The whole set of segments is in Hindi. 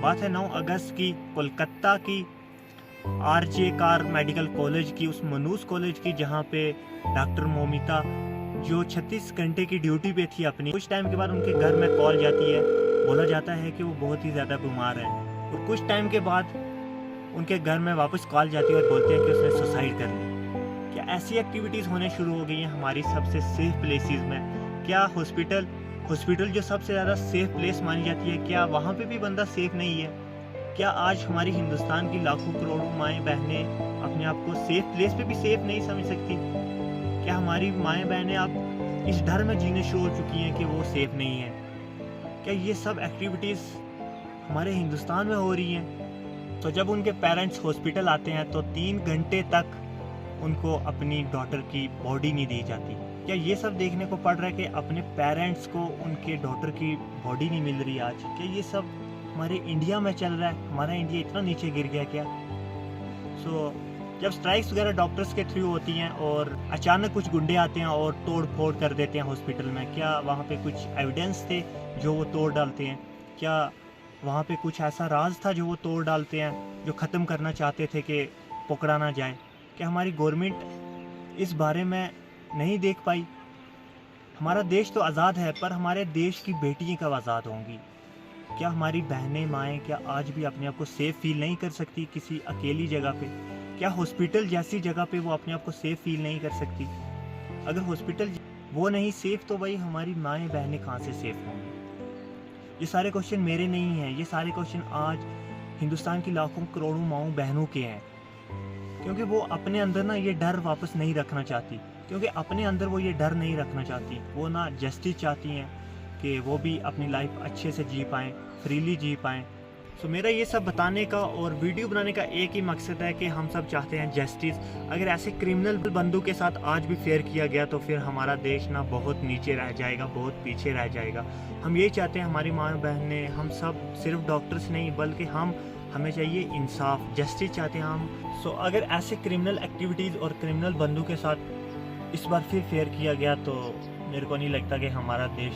बात है 9 अगस्त की, कोलकाता की आरजे कार मेडिकल कॉलेज की, उस मनूस कॉलेज की, जहाँ पे डॉक्टर मोमिता जो 36 घंटे की ड्यूटी पे थी अपनी, कुछ टाइम के बाद उनके घर में कॉल जाती है, बोला जाता है कि वो बहुत ही ज़्यादा बीमार है। और कुछ टाइम के बाद उनके घर में वापस कॉल जाती है और बोलते हैं कि उसने सुसाइड कर ली। क्या ऐसी एक्टिविटीज़ होने शुरू हो गई हैं हमारी सबसे सेफ प्लेसेस में? क्या हॉस्पिटल जो सबसे ज़्यादा सेफ प्लेस मानी जाती है, क्या वहाँ पे भी बंदा सेफ नहीं है? क्या आज हमारी हिंदुस्तान की लाखों करोड़ों माएँ बहनें अपने आप को सेफ प्लेस पे भी सेफ नहीं समझ सकती? क्या हमारी माएँ बहनें अब इस डर में जीने शुरू हो चुकी हैं कि वो सेफ नहीं है? क्या ये सब एक्टिविटीज़ हमारे हिंदुस्तान में हो रही हैं? तो जब उनके पेरेंट्स हॉस्पिटल आते हैं तो 3 घंटे तक उनको अपनी डॉटर की बॉडी नहीं दी जाती। क्या ये सब देखने को पड़ रहा है कि अपने पेरेंट्स को उनके डॉटर की बॉडी नहीं मिल रही आज? क्या ये सब हमारे इंडिया में चल रहा है? हमारा इंडिया इतना नीचे गिर गया क्या? जब स्ट्राइक्स वगैरह डॉक्टर्स के थ्रू होती हैं और अचानक कुछ गुंडे आते हैं और तोड़ फोड़ कर देते हैं हॉस्पिटल में, क्या वहाँ पे कुछ एविडेंस थे जो वो तोड़ डालते हैं? क्या वहाँ पे कुछ ऐसा राज था जो वो तोड़ डालते हैं, जो ख़त्म करना चाहते थे कि पकड़ा ना जाए? क्या हमारी गवर्नमेंट इस बारे में नहीं देख पाई? हमारा देश तो आज़ाद है, पर हमारे देश की बेटियाँ कब आज़ाद होंगी? क्या हमारी बहनें माएँ क्या आज भी अपने आप को सेफ़ फील नहीं कर सकती किसी अकेली जगह पे? क्या हॉस्पिटल जैसी जगह पे वो अपने आप को सेफ़ फील नहीं कर सकती? अगर हॉस्पिटल वो नहीं सेफ़ तो भाई हमारी माएँ बहनें कहाँ से सेफ़ होंगी? ये सारे क्वेश्चन मेरे नहीं हैं, ये सारे क्वेश्चन आज हिंदुस्तान की लाखों करोड़ों माँओं बहनों के हैं, क्योंकि वो अपने अंदर ना ये डर वापस नहीं रखना चाहती, क्योंकि अपने अंदर वो ये डर नहीं रखना चाहती। वो ना जस्टिस चाहती हैं कि वो भी अपनी लाइफ अच्छे से जी पाएँ, फ्रीली जी पाएँ। सो मेरा ये सब बताने का और वीडियो बनाने का एक ही मकसद है कि हम सब चाहते हैं जस्टिस। अगर ऐसे क्रिमिनल बंदों के साथ आज भी फेयर किया गया तो फिर हमारा देश ना बहुत नीचे रह जाएगा, बहुत पीछे रह जाएगा। हम ये चाहते हैं हमारी माँ बहनें, हम सब सिर्फ डॉक्टर्स नहीं बल्कि हमें चाहिए इंसाफ, जस्टिस चाहते हैं हम। सो अगर ऐसे क्रिमिनल एक्टिविटीज़ और क्रिमिनल बंदों के साथ इस बार फिर फेयर किया गया तो मेरे को नहीं लगता कि हमारा देश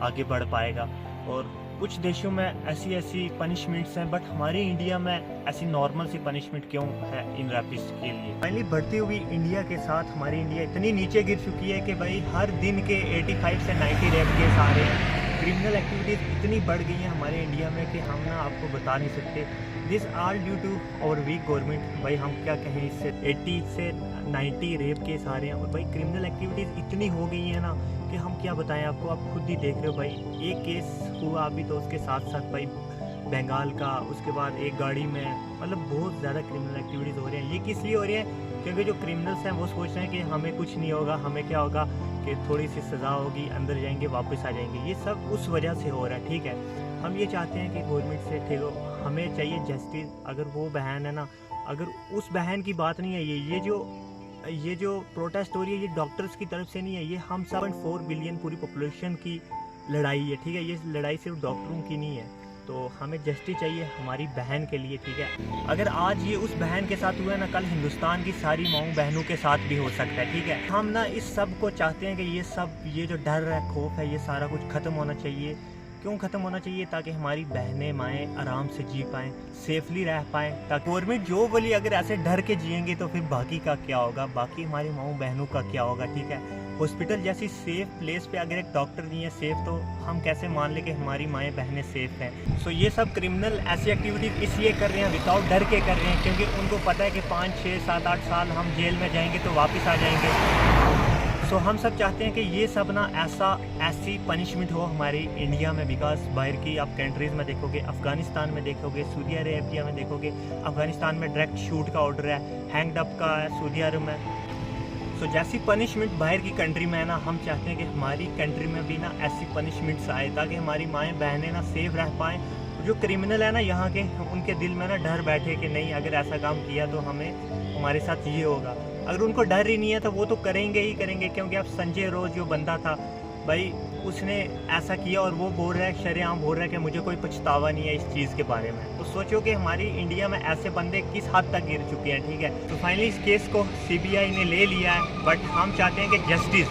आगे बढ़ पाएगा। और कुछ देशों में ऐसी पनिशमेंट्स हैं, बट हमारे इंडिया में ऐसी नॉर्मल सी पनिशमेंट क्यों है इन रैपिस्ट के लिए? फाइनली बढ़ती हुई इंडिया के साथ हमारी इंडिया इतनी नीचे गिर चुकी है कि भाई हर दिन के 85 से 90 रेप केस आ रहे हैं। क्रिमिनल एक्टिविटीज़ इतनी बढ़ गई हैं हमारे इंडिया में कि हम ना आपको बता नहीं सकते। This all due to our weak government. भाई हम क्या कहें, इससे 80 से 90 रेप केस आ रहे हैं। और भाई क्रिमिनल एक्टिविटीज़ इतनी हो गई हैं ना कि हम क्या बताएं आपको, आप खुद ही देख रहे हो। भाई एक केस हुआ अभी तो उसके साथ साथ भाई बंगाल का, उसके बाद एक गाड़ी में, मतलब बहुत ज़्यादा क्रिमिनल एक्टिविटीज़ हो रही हैं। ये किस लिए हो रही है? क्योंकि जो क्रिमिनल्स हैं वो सोच रहे हैं कि हमें कुछ नहीं होगा, हमें क्या होगा कि थोड़ी सी सज़ा होगी, अंदर जाएंगे वापस आ जाएंगे। ये सब उस वजह से हो रहा है, ठीक है। हम ये चाहते हैं कि गवर्नमेंट से ठीक हो, हमें चाहिए जस्टिस। अगर वो बहन है ना, अगर उस बहन की बात नहीं है, ये जो प्रोटेस्ट हो रही है ये डॉक्टर्स की तरफ से नहीं है, ये हम 7.4 बिलियन पूरी पॉपुलेशन की लड़ाई है, ठीक है। ये लड़ाई सिर्फ डॉक्टरों की नहीं है। तो हमें जस्टिस चाहिए हमारी बहन के लिए, ठीक है। अगर आज ये उस बहन के साथ हुआ है ना, कल हिंदुस्तान की सारी माँओं बहनों के साथ भी हो सकता है, ठीक है। हम ना इस सब को चाहते हैं कि ये जो डर है, खौफ है, ये सारा कुछ ख़त्म होना चाहिए। क्यों ख़त्म होना चाहिए? ताकि हमारी बहनें माएँ आराम से जी पाएँ, सेफली रह पाएँ। ताकि गवर्नमेंट जो बोली अगर ऐसे डर के जिएंगे तो फिर बाकी का क्या होगा, बाकी हमारी माँओं बहनों का क्या होगा, ठीक है। हॉस्पिटल जैसी सेफ प्लेस पे अगर एक डॉक्टर नहीं है सेफ, तो हम कैसे मान ले कि हमारी माएँ बहनें सेफ हैं? सो ये सब क्रिमिनल ऐसी एक्टिविटीज़ इसलिए कर रहे हैं, विदाउट डर के कर रहे हैं, क्योंकि उनको पता है कि 5, 6, 7, 8 साल हम जेल में जाएंगे तो वापस आ जाएंगे। सो हम सब चाहते हैं कि ये सब ना ऐसी पनिशमेंट हो हमारी इंडिया में। बिकॉज बाहर की आप कंट्रीज़ में देखोगे, अफ़गानिस्तान में देखोगे, सऊदी अरेबिया में देखोगे, अफ़गानिस्तान में डायरेक्ट शूट का ऑर्डर है, हैंग्ड अप का है सऊदी अरब में। सो जैसी पनिशमेंट बाहर की कंट्री में है ना, हम चाहते हैं कि हमारी कंट्री में भी ना ऐसी पनिशमेंट्स आए ताकि हमारी माएँ बहनें ना सेफ रह पाएँ। जो क्रिमिनल है ना यहाँ के, उनके दिल में ना डर बैठे कि नहीं अगर ऐसा काम किया तो हमारे साथ ये होगा। अगर उनको डर ही नहीं है तो वो तो करेंगे ही करेंगे। क्योंकि अब संजय रोज जो बंदा था भाई, उसने ऐसा किया और वो बोल रहा है, शरेआम बोल रहा है कि मुझे कोई पछतावा नहीं है इस चीज़ के बारे में। तो सोचो कि हमारी इंडिया में ऐसे बंदे किस हद तक गिर चुके हैं, ठीक है। तो फाइनली इस केस को CBI ने ले लिया है, बट हम चाहते हैं कि जस्टिस,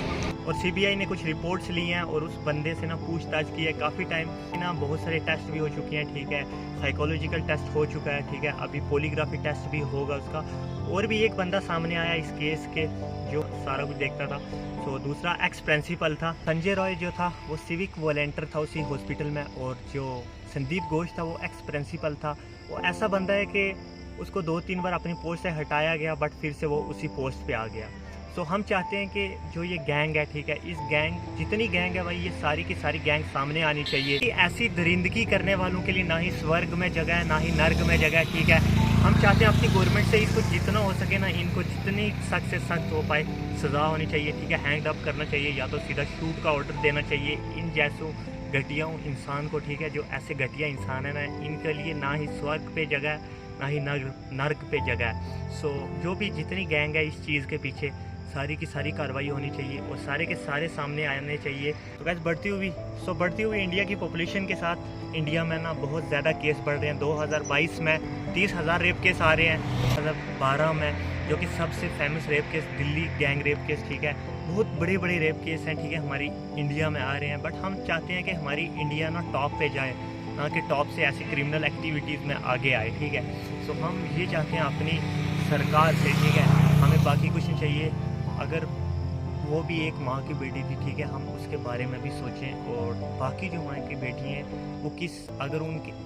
और सीबीआई ने कुछ रिपोर्ट्स ली हैं और उस बंदे से ना पूछताछ की है काफ़ी टाइम ना, बहुत सारे टेस्ट भी हो चुके हैं, ठीक है, साइकोलॉजिकल टेस्ट हो चुका है, ठीक है, अभी पॉलीग्राफी टेस्ट भी होगा उसका। और भी एक बंदा सामने आया इस केस के जो सारा कुछ देखता था। तो दूसरा एक्स प्रिंसिपल था संजय रॉय जो था, वो सिविक वॉलेंटियर था उसी हॉस्पिटल में, और जो संदीप घोष था वो एक्स प्रिंसिपल था। वो ऐसा बंदा है कि उसको 2-3 बार अपनी पोस्ट से हटाया गया, बट फिर से वो उसी पोस्ट पे आ गया। तो हम चाहते हैं कि जो ये गैंग है, ठीक है, इस गैंग जितनी गैंग है भाई, ये सारी की सारी गैंग सामने आनी चाहिए। कि ऐसी दरिंदगी करने वालों के लिए ना ही स्वर्ग में जगह है, ना ही नर्क में जगह है, ठीक है। हम चाहते हैं अपनी गवर्नमेंट से इसको जितना हो सके ना, इनको जितनी सख्त से सख्त हो पाए सज़ा होनी चाहिए, ठीक है, हैंड अप करना चाहिए, या तो सीधा शूट का ऑर्डर देना चाहिए इन जैसों घटिया इंसान को, ठीक है, जो ऐसे घटिया इंसान है ना, इनके लिए ना ही स्वर्ग पे जगह है, ना ही नर्क पे जगह है। सो जो भी जितनी गैंग है इस चीज़ के पीछे, सारी की सारी कार्रवाई होनी चाहिए और सारे के सारे सामने आने चाहिए। तो गैस बढ़ती हुई इंडिया की पॉपुलेशन के साथ इंडिया में ना बहुत ज़्यादा केस बढ़ रहे हैं। 2022 में 30,000 रेप केस आ रहे हैं, 2012 में जो कि सबसे famous rape case Delhi gang rape case, ठीक है, बहुत बड़े बड़े रेप केस हैं, ठीक है, हमारी इंडिया में आ रहे हैं। बट हम चाहते हैं कि हमारी इंडिया ना टॉप पे जाए, ना कि टॉप से ऐसी क्रिमिनल एक्टिविटीज़ में आगे आए, ठीक है। सो हम ये चाहते हैं अपनी सरकार से, ठीक है, हमें बाकी कुछ नहीं चाहिए। अगर वो भी एक माँ की बेटी थी, ठीक है, हम उसके बारे में भी सोचें, और बाकी जो माँ की बेटी हैं वो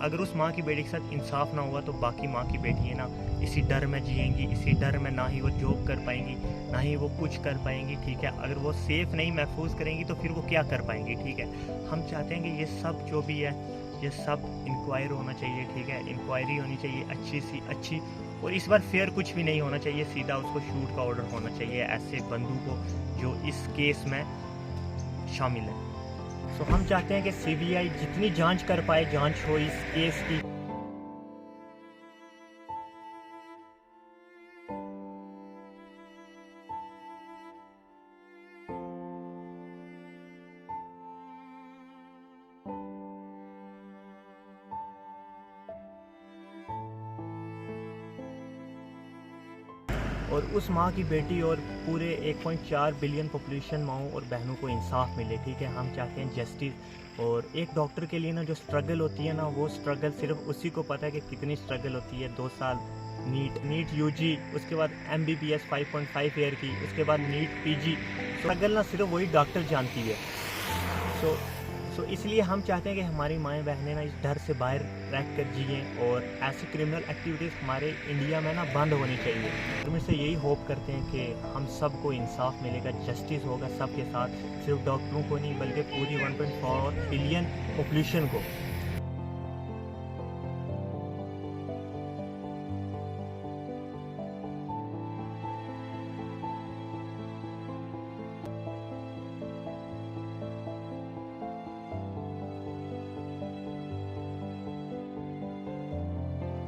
अगर उस माँ की बेटी के साथ इंसाफ ना हुआ तो बाकी माँ की बेटी है ना इसी डर में जिएंगी, इसी डर में ना ही वो जॉब कर पाएंगी, ना ही वो कुछ कर पाएंगी, ठीक है। अगर वो सेफ़ नहीं महफूज करेंगी तो फिर वो क्या कर पाएंगी, ठीक है। हम चाहते हैं कि ये सब जो भी है ये सब इंक्वायर होना चाहिए, ठीक है, इंक्वायरी होनी चाहिए अच्छी सी अच्छी, और इस बार फेयर कुछ भी नहीं होना चाहिए, सीधा उसको शूट का ऑर्डर होना चाहिए ऐसे बंदू को जो इस केस में शामिल है। सो हम चाहते हैं कि सीबीआई जितनी जांच कर पाए जांच हो इस केस की। और उस माँ की बेटी और पूरे 1.4 बिलियन पॉपुलेशन माँओं और बहनों को इंसाफ मिले, ठीक है। हम चाहते हैं जस्टिस। और एक डॉक्टर के लिए ना जो स्ट्रगल होती है ना, वो स्ट्रगल सिर्फ उसी को पता है कि कितनी स्ट्रगल होती है। 2 साल नीट यूजी, उसके बाद MBBS 5.5 ईयर की, उसके बाद नीट PG, स्ट्रगल ना सिर्फ वही डॉक्टर जानती है। सो इसलिए हम चाहते हैं कि हमारी माएँ बहनें ना इस डर से बाहर रह कर जिएँ, और ऐसी क्रिमिनल एक्टिविटीज़ हमारे इंडिया में ना बंद होनी चाहिए। गवर्नमेंट से यही होप करते हैं कि हम सबको इंसाफ मिलेगा, जस्टिस होगा सबके साथ, सिर्फ डॉक्टरों को नहीं बल्कि पूरी 1.4 बिलियन पॉपुलेशन को।